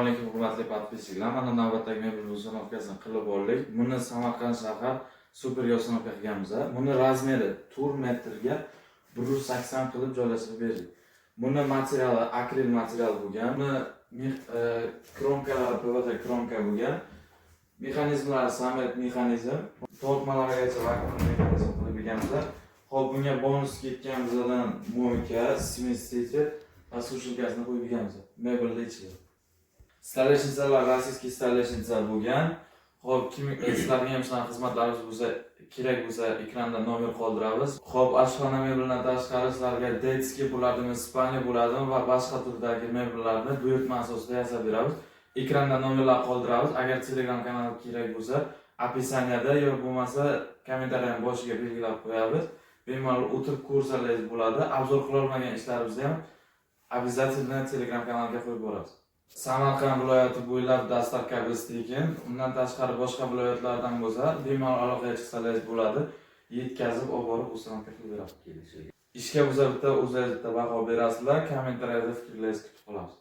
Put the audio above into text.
Assalomu alaykum hurmatli podpischilar. Mana navbatdagi mebel uстановкасini qilib oldik. Buni Samarqand shahar super uстановка qilganmiz. Buni razmeri 4 metrga 180 qilib joylashtirib berdik. Buni materiali akril material bo'lgan. Buni kromkalari PVT kromka bo'lgan. Mexanizmlari samet mexanizm. Tortmalargacha vakuum mexanizm qilib berganmiz. Hop, bunga bonus ketganimizdan mo'yka, smesитель va sushilkasini qo'yib berganmiz. Mebelda ichida. Stoleshnisalar rossiyskiy stoleshnisalar bo'lgan. Hop, kim sizlarga ham shunaqa xizmatlarimiz bo'lsa, kerak bo'lsa ekranda nomer qoldiramiz. Hop, oshxona mebeldan tashqari sizlarga detskiy bo'ladimi, spalni bo'ladimi va boshqa turdagi mebellarni buyurtma asosida yasab beramiz. Ekranda nomerlar qoldiramiz. Agar Telegram kanali kerak bo'lsa, описаниеda yoki bo'lmasa kommentariyaning boshiga belgilab qo'yamiz. Bemalol o'tirib ko'rsangiz bo'ladi. Obzor qila olmagan ishlarimizni ham обязательно Telegram kanaliga qo'yib boramiz. Samarqand viloyati bo'ylab dostavka biz tekin. Undan tashqari boshqa viloyatlardan bo'lsa, bemalol aloqaga chiqsangiz bo'ladi. Yetkazib olib borib ustanka qilib beramiz. Ishga bo'lsa bitta o'zingiz bitta baho berasizlar, kommentariyada fikrlaringizni kutib qolamiz.